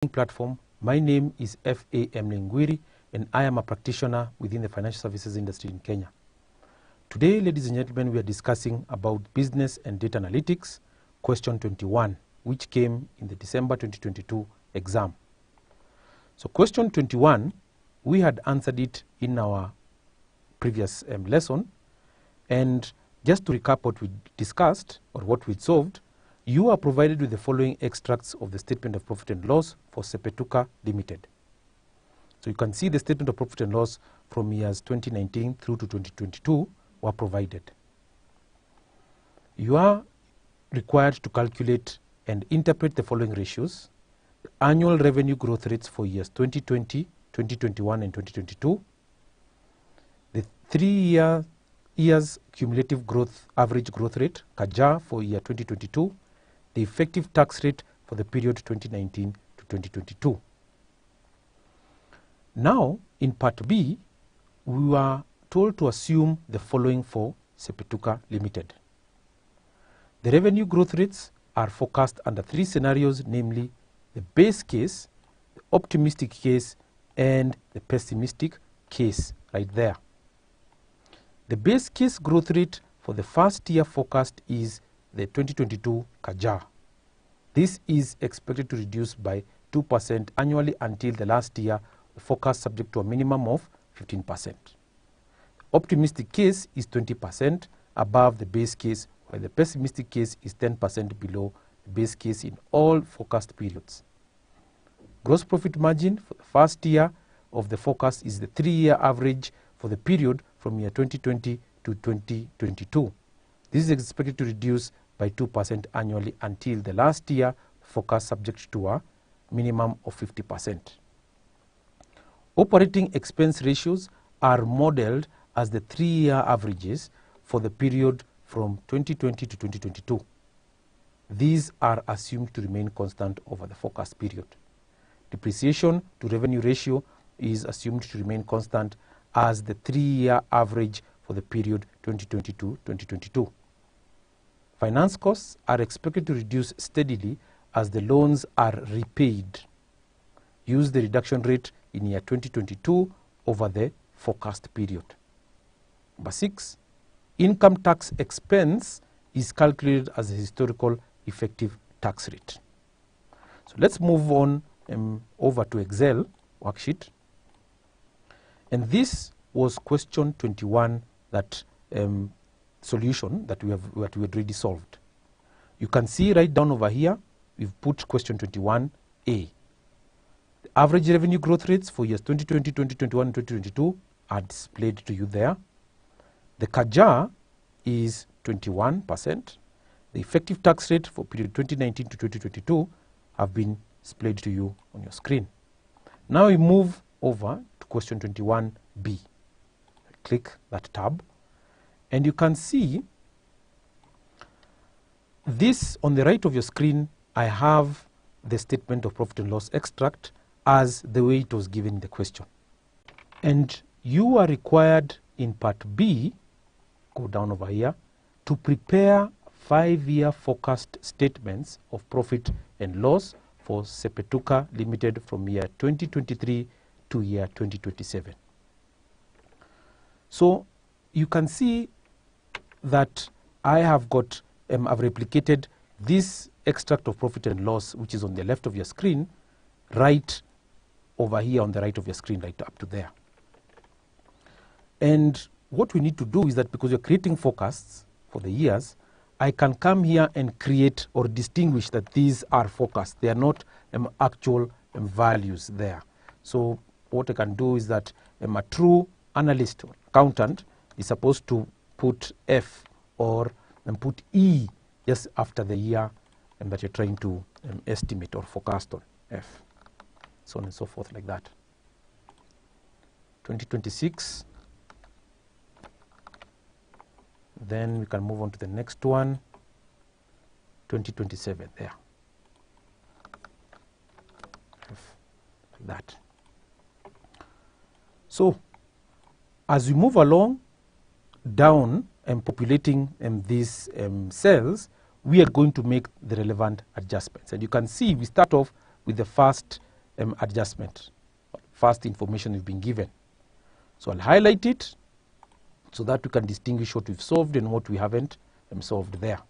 platform. My name is F.A.M. Lingwiri and I am a practitioner within the financial services industry in Kenya. Today, ladies and gentlemen, we are discussing about business and data analytics, question 21, which came in the December 2022 exam. So question 21, we had answered it in our previous lesson, and just to recap what we discussed or what we solved, you are provided with the following extracts of the statement of profit and loss for Sepetuka Limited. So you can see the statement of profit and loss from years 2019 through to 2022 were provided. You are required to calculate and interpret the following ratios: the annual revenue growth rates for years 2020, 2021 and 2022, the 3 years cumulative growth average growth rate (CAGR) for year 2022, the effective tax rate for the period 2019 to 2022. Now, in part B, we were told to assume the following for Sepetuka Limited. The revenue growth rates are forecast under 3 scenarios, namely the base case, the optimistic case, and the pessimistic case right there. The base case growth rate for the first year forecast is the 2022 CAGR. This is expected to reduce by 2% annually until the last year, forecast subject to a minimum of 15%. Optimistic case is 20% above the base case, while the pessimistic case is 10% below the base case in all forecast periods. Gross profit margin for the first year of the forecast is the 3-year average for the period from year 2020 to 2022. This is expected to reduce by 2% annually until the last year, forecast subject to a minimum of 50%. Operating expense ratios are modeled as the 3-year averages for the period from 2020 to 2022. These are assumed to remain constant over the forecast period. Depreciation to revenue ratio is assumed to remain constant as the 3-year average for the period 2020 to 2022. Finance costs are expected to reduce steadily as the loans are repaid. Use the reduction rate in year 2022 over the forecast period. Number 6, income tax expense is calculated as a historical effective tax rate. So let's move on over to Excel worksheet. And this was question 21, that solution that we had already solved. You can see right down over here, we've put question 21A. The average revenue growth rates for years 2020, 2021, and 2022 are displayed to you there. The CAGR is 21%. The effective tax rate for period 2019 to 2022 have been displayed to you on your screen. Now we move over to question 21B. Click that tab and you can see this on the right of your screen. I have the statement of profit and loss extract as the way it was given in the question. And you are required in part B, go down over here, to prepare 5-year forecast statements of profit and loss for Sepetuka Limited from year 2023 to year 2027. So you can see that I have got, I've replicated this extract of profit and loss, which is on the left of your screen, right over here on the right of your screen, right up to there. And what we need to do is that because you're creating forecasts for the years, I can come here and create or distinguish that these are forecasts. They are not actual values there. So what I can do is that a true analyst or accountant is supposed to put F or put E just after the year that you're trying to estimate or forecast on, F, so on and so forth, like that. 2026. Then we can move on to the next one, 2027 there. Like that. So as we move along down and populating these cells, we are going to make the relevant adjustments. And you can see we start off with the first adjustment, first information we've been given. So I'll highlight it so that we can distinguish what we've solved and what we haven't solved there.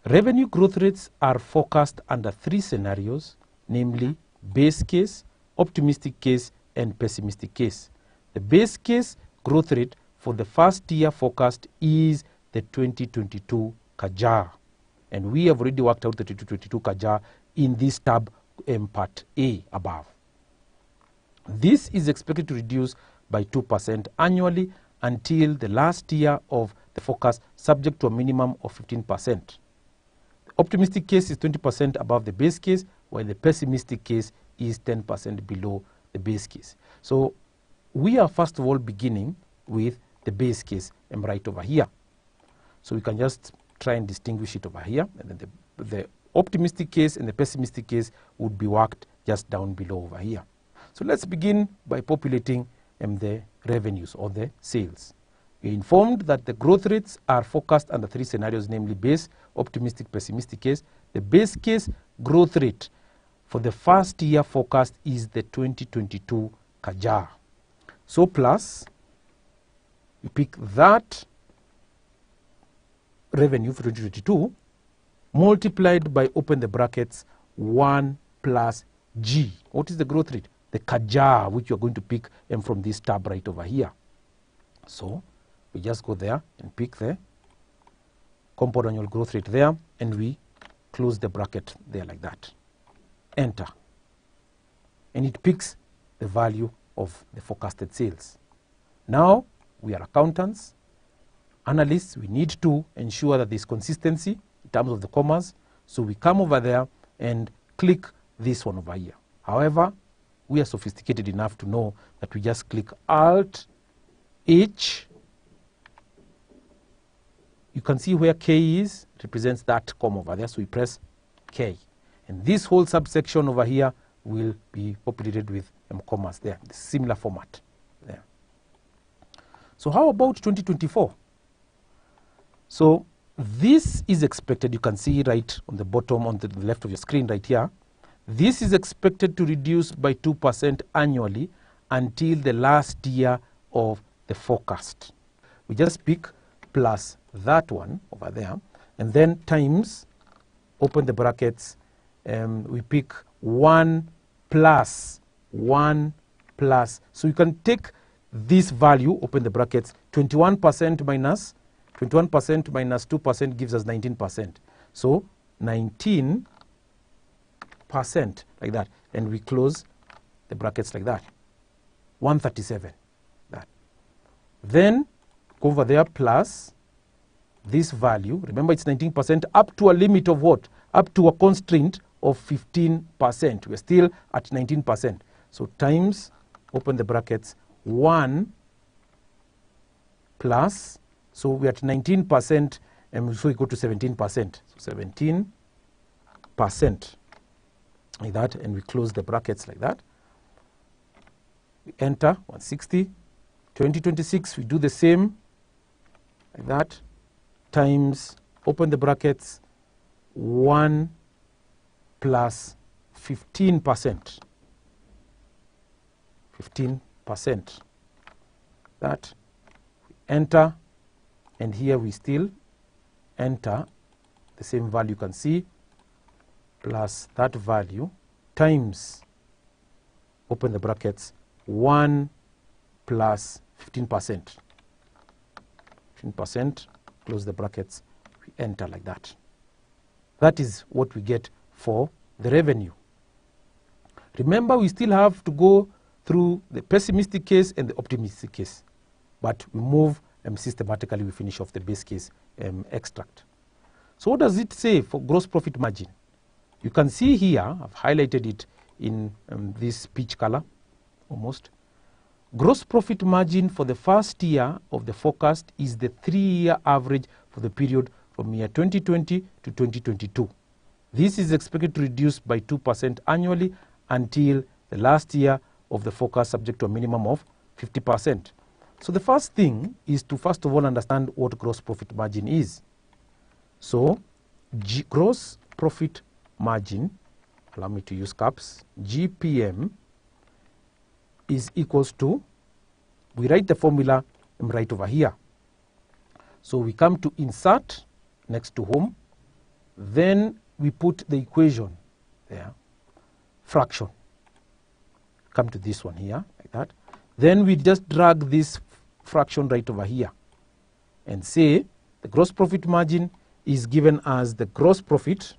Revenue growth rates are forecast under 3 scenarios, namely base case, optimistic case, and pessimistic case. The base case growth rate for the first year forecast is the 2022 CAGR. And we have already worked out the 2022 CAGR in this tab part A above. This is expected to reduce by 2% annually until the last year of the forecast, subject to a minimum of 15%. The optimistic case is 20% above the base case, while the pessimistic case is 10% below the base case. So we are first of all beginning with the base case right over here. So we can just try and distinguish it over here, and then the optimistic case and the pessimistic case would be worked just down below over here. So let's begin by populating the revenues or the sales. We informed that the growth rates are forecast under 3 scenarios, namely base, optimistic, pessimistic case. The base case growth rate for the first year forecast is the 2022 CAGR. So plus, you pick that revenue for 2022 multiplied by, open the brackets, 1 plus G. What is the growth rate? The CAGR, which you're going to pick from this tab right over here. So we just go there and pick the compound annual growth rate there, and we close the bracket there like that. Enter. And it picks the value of the forecasted sales. Now, we are accountants, analysts. We need to ensure that there's consistency in terms of the commas. So we come over there and click this one over here. However, we are sophisticated enough to know that we just click Alt-H. You can see where K is, represents that comma over there. So we press K. And this whole subsection over here will be populated with commas there, the similar format there. So how about 2024? So this is expected, you can see right on the bottom, on the left of your screen right here. This is expected to reduce by 2% annually until the last year of the forecast. We just pick plus that one over there, and then times, open the brackets, we pick 1 plus 1 plus. So you can take this value, open the brackets, 21% minus 2% gives us 19%. So 19% like that, and we close the brackets like that. 137. That. Then go over there plus this value. Remember, it's 19% up to a limit of what? Up to a constraint of 15%. We're still at 19%. So times, open the brackets, 1 plus, so we're at 19%, and so we go to 17%. So 17% like that, and we close the brackets like that. We enter 160. 2026, we do the same like that, times, open the brackets, 1 plus 15%. 15%. That, enter, and here we still enter the same value you can see, plus that value, times, open the brackets, 1 plus 15%. 15%, close the brackets, we enter like that. That is what we get for the revenue. Remember, we still have to go through the pessimistic case and the optimistic case, but we move systematically. We finish off the base case extract. So what does it say for gross profit margin? You can see here, I've highlighted it in this peach color almost. Gross profit margin for the first year of the forecast is the 3-year average for the period from year 2020 to 2022. This is expected to reduce by 2% annually until the last year of the forecast, subject to a minimum of 50%. So the first thing is to first of all understand what gross profit margin is. So gross profit margin, allow me to use caps, GPM is equals to, we write the formula right over here. So we come to insert next to home, then we put the equation there, fraction, come to this one here like that. Then we just drag this fraction right over here and say the gross profit margin is given as the gross profit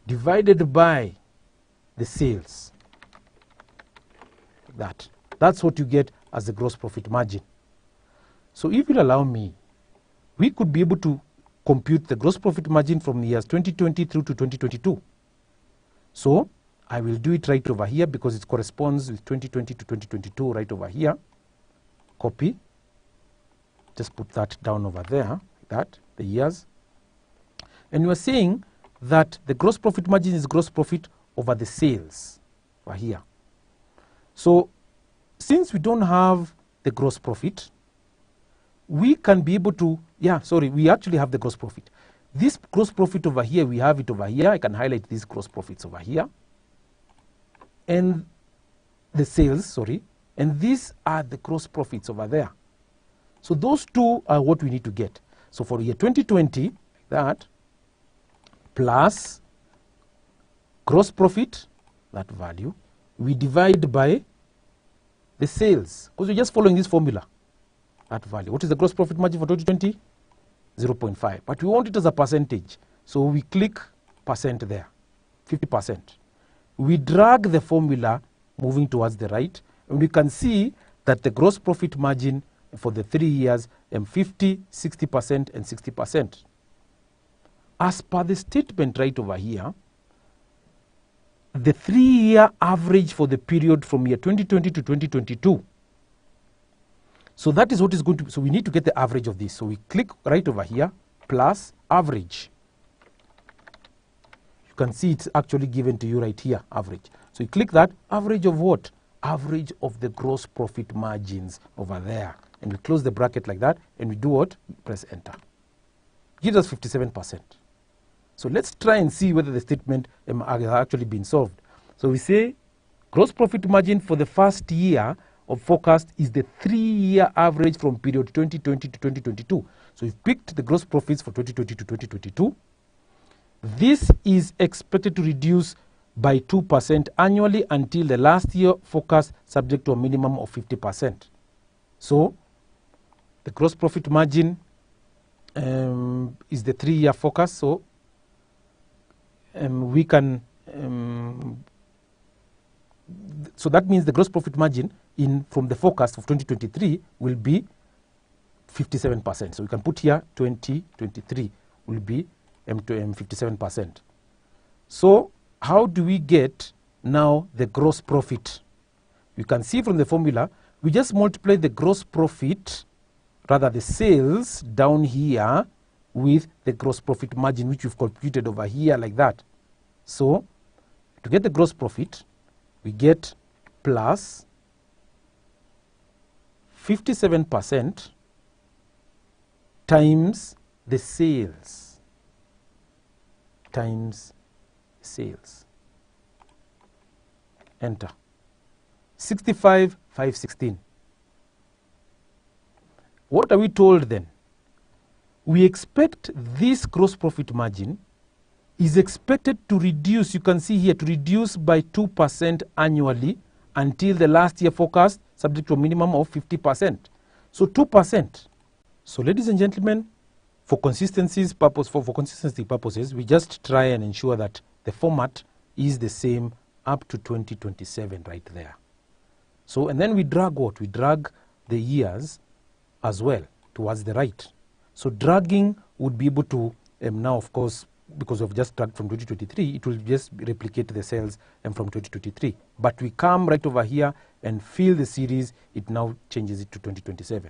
divided by the sales. That's what you get as the gross profit margin. So if you'll allow me, we could be able to compute the gross profit margin from the years 2020 through to 2022. So I will do it right over here because it corresponds with 2020 to 2022 right over here. Copy, just put that down over there, like that, the years. And we are saying that the gross profit margin is gross profit over the sales over here. So since we don't have the gross profit, we can be able to, we actually have the gross profit. This gross profit over here, we have it over here. I can highlight these gross profits over here. And the sales, and these are the gross profits over there. So those two are what we need to get. So for the year 2020, that plus gross profit, that value, we divide by the sales, because we're just following this formula, that value. What is the gross profit margin for 2020? 0.5. But we want it as a percentage. So we click percent there, 50%. We drag the formula moving towards the right, and we can see that the gross profit margin for the 3 years 50, 60%, and 60%. As per the statement right over here, the 3-year average for the period from year 2020 to 2022. So that is what is going to be. So we need to get the average of this. So we click right over here, plus average. You can see it's actually given to you right here, average. So you click that, average of what? Average of the gross profit margins over there. And we close the bracket like that, and we do what? We press enter. Gives us 57%. So let's try and see whether the statement has actually been solved. So we say gross profit margin for the first year of forecast is the 3-year average from period 2020 to 2022. So we've picked the gross profits for 2020 to 2022. This is expected to reduce by 2% annually until the last year forecast, subject to a minimum of 50%. So the gross profit margin is the 3-year forecast. So we can, so that means the gross profit margin from the forecast of 2023 will be 57%. So we can put here 2023 will be 57%. So how do we get now the gross profit? You can see from the formula, we just multiply the gross profit, rather the sales down here, with the gross profit margin, which we've computed over here like that. So to get the gross profit, we get plus 57% times the sales, enter, 65,516. What are we told then? We expect this gross profit margin is expected to reduce, you can see here, to reduce by 2% annually until the last year forecast, subject to a minimum of 50%. So 2%. So ladies and gentlemen, for consistency purposes, we just try and ensure that the format is the same up to 2027 right there. So, and then we drag what? We drag the years as well towards the right. So dragging would be able to, now of course, because we've just dragged from 2023, it will just replicate the cells from 2023. But we come right over here and fill the series, it now changes it to 2027.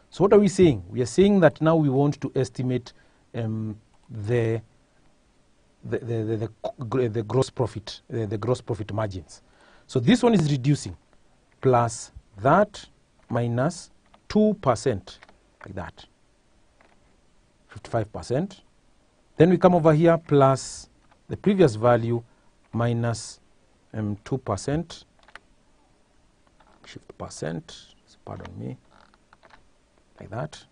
So what are we saying? We are saying that now we want to estimate the gross profit, the gross profit margins. So this one is reducing, plus that minus 2%, like that, 55%. Then we come over here plus the previous value minus 2%, shift percent, pardon me, like that.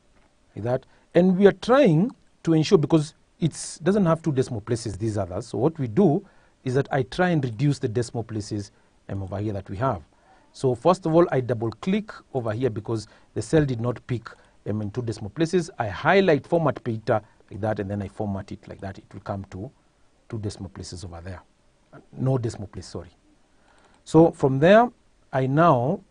And we are trying to ensure, because it doesn't have 2 decimal places, these others. So what we do is that I try and reduce the decimal places over here that we have. So first of all, I double click over here because the cell did not pick in 2 decimal places. I highlight format painter like that, and then I format it like that. It will come to 2 decimal places over there. No decimal place, sorry. So from there, I now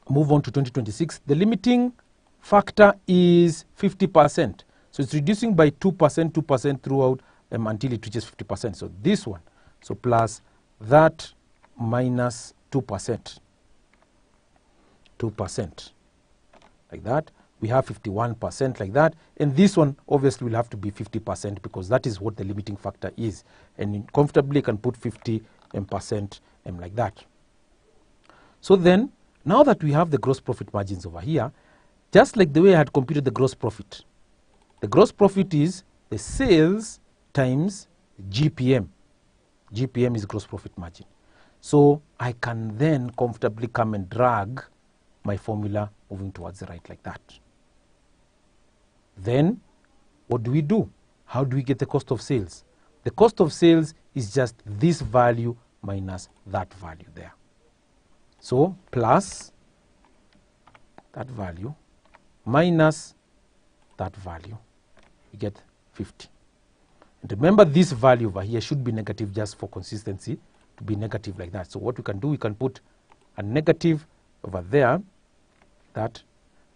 move on to 2026. The limiting factor is 50%. So it's reducing by 2% throughout until it reaches 50%. So this one, so plus that minus 2%, like that. We have 51% like that, and this one obviously will have to be 50% because that is what the limiting factor is, and comfortably can put 50% like that. So then, now that we have the gross profit margins over here, just like the way I had computed the gross profit is the sales times GPM. GPM is gross profit margin. So I can then comfortably come and drag my formula moving towards the right like that. Then what do? How do we get the cost of sales? The cost of sales is just this value minus that value there. So plus that value minus that value, we get 50. And remember, this value over here should be negative just for consistency, to be negative like that. So what we can do, we can put a negative over there, that,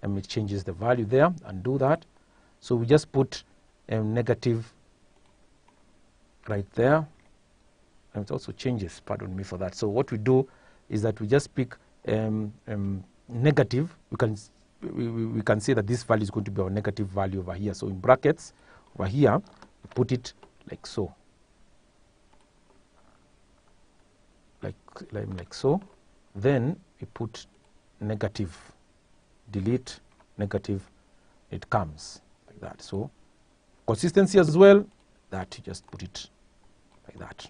and it changes the value there, and do that. So we just put negative right there, and it also changes, pardon me for that. So what we do is that we just pick negative. We can say that this value is going to be our negative value over here. So in brackets over here, we put it like so, like so. Then we put negative, delete negative, it comes like that. So consistency as well, that you just put it like that.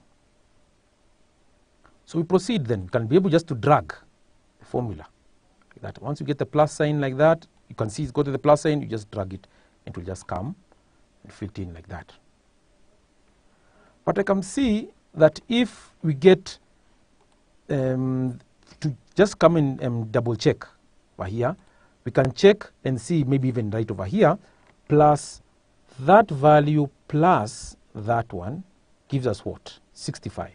So we proceed then. You can be able just to drag the formula like that. Once you get the plus sign like that, you can see it's go to the plus sign, you just drag it, it will just come and fit in like that. But I can see that if we get to just come in and double check over here, we can check and see, maybe even right over here, plus that value plus that one gives us what? 65.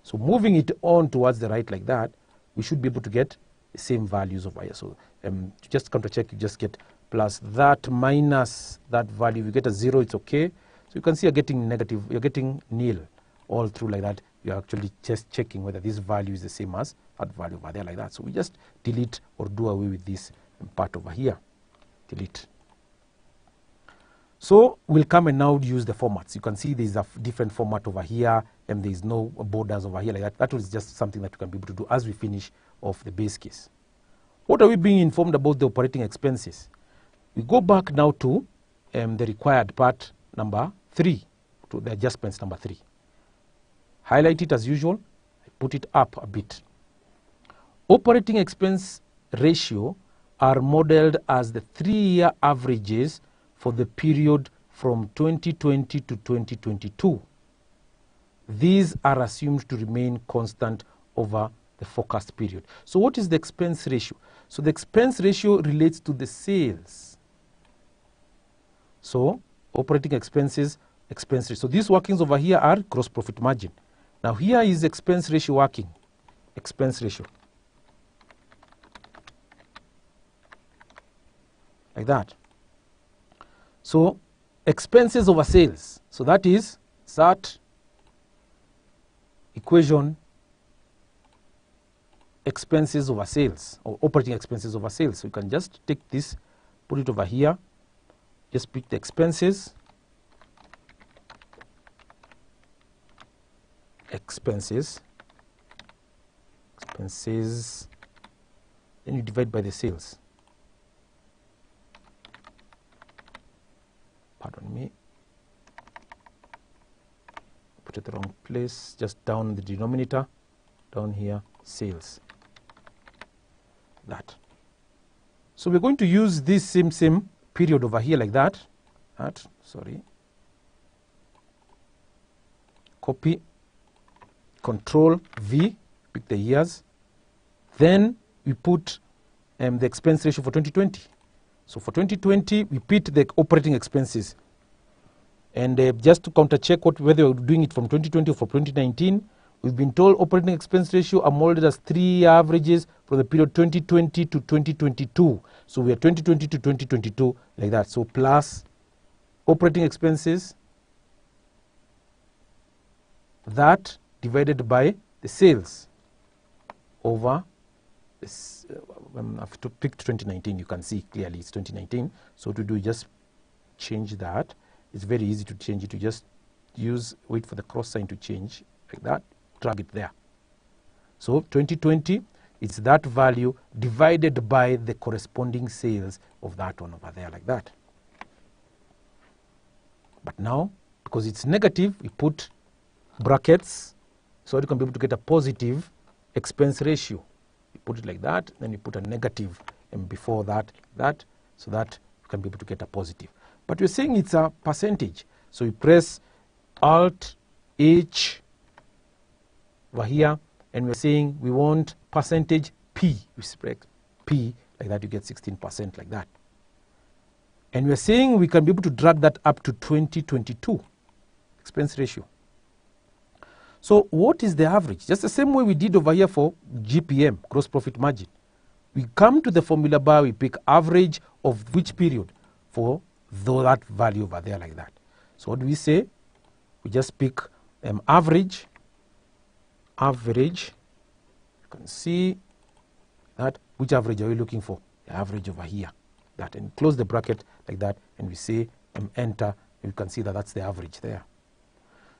So moving it on towards the right like that, we should be able to get the same values over here. So to just counter check, you just get plus that minus that value. If you get a 0, it's okay. So you can see you're getting negative, you're getting nil all through like that. You're actually just checking whether this value is the same as that value over there like that. So we just delete or do away with this part over here. Delete. So we'll come and now use the formats. You can see there's a different format over here, and there's no borders over here like that. That was just something that you can be able to do as we finish off the base case. What are we being informed about the operating expenses? We go back now to the required part number 3, to the adjustments number 3. Highlight it as usual, put it up a bit. Operating expense ratio are modeled as the 3-year averages for the period from 2020 to 2022. These are assumed to remain constant over the forecast period. So what is the expense ratio? So the expense ratio relates to the sales. So operating expenses, expense ratio. So these workings over here are gross profit margin. Now here is expense ratio working, expense ratio, like that. So expenses over sales, so that is that equation, expenses over sales, or operating expenses over sales. So you can just take this, put it over here, just pick the expenses, then you divide by the sales. put it the wrong place, just down the denominator, down here, sales. That. So we're going to use this same period over here like that. Sorry. Copy, Control V, pick the years. Then we put the expense ratio for 2020. So for 2020, we put the operating expenses. And just to counter check whether we're doing it from 2020 or from 2019, we've been told operating expense ratio are modeled as 3 averages for the period 2020 to 2022. So we are 2020 to 2022 like that. So plus operating expenses, that divided by the sales over this. I've picked 2019. You can see clearly it's 2019. So to do, just change that. It's very easy to change it. You just wait for the cross sign to change like that, drag it there. So 2020, it's that value divided by the corresponding sales of that one over there like that. But now, because it's negative, we put brackets so you can be able to get a positive expense ratio. You put it like that, then you put a negative and before that, so that you can be able to get a positive. But we're saying it's a percentage. So we press Alt H over here, and we're saying we want percentage P. We press P like that, you get 16% like that. And we're saying we can be able to drag that up to 2022 expense ratio. So what is the average? Just the same way we did over here for GPM, gross profit margin. We come to the formula bar, we pick average of which period for that value over there like that. So what do we say? We just pick average. You can see that. Which average are we looking for? The average over here. That, and close the bracket like that, and we say enter. You can see that that's the average there.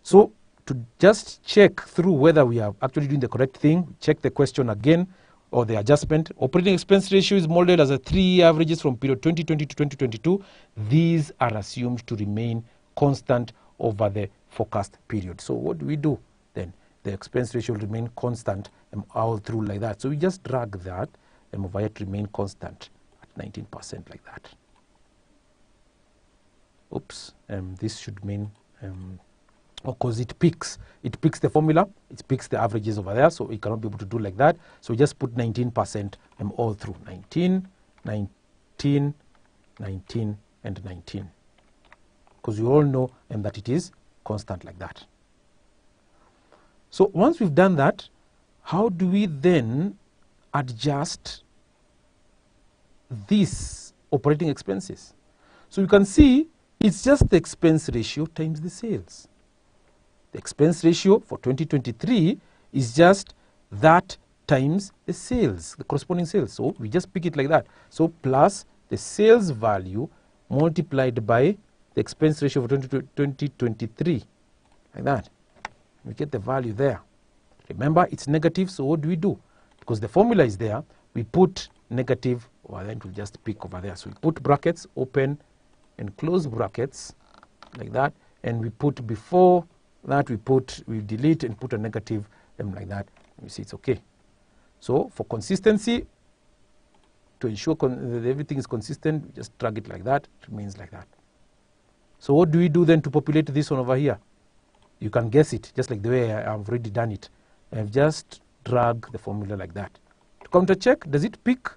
So to just check through whether we are actually doing the correct thing, check the question again or the adjustment. Operating expense ratio is modeled as a 3 averages from period 2020 to 2022. These are assumed to remain constant over the forecast period. So what do we do then? The expense ratio will remain constant all through like that. So we just drag that over here to remain constant at 19% like that. Oops, this should mean because it picks the formula, it picks the averages over there, so it cannot be able to do like that. So we just put 19% all through 19, 19, 19, and 19, because you all know that it is constant like that. So once we've done that, how do we then adjust these operating expenses? So you can see it's just the expense ratio times the sales. The expense ratio for 2023 is just that times the sales, the corresponding sales. So we just pick it like that. So plus the sales value multiplied by the expense ratio for 2023, like that. We get the value there. Remember, it's negative, so what do we do? Because the formula is there, we put negative, or then we'll just pick over there. So we put brackets, open and close brackets, like that, and we put before that, we delete and put a negative like that. You see it's okay. So for consistency, to ensure that everything is consistent, we just drag it like that, it remains like that. So what do we do then to populate this one over here? You can guess it, just like the way I've already done it. I've just dragged the formula like that. To counter check, does it pick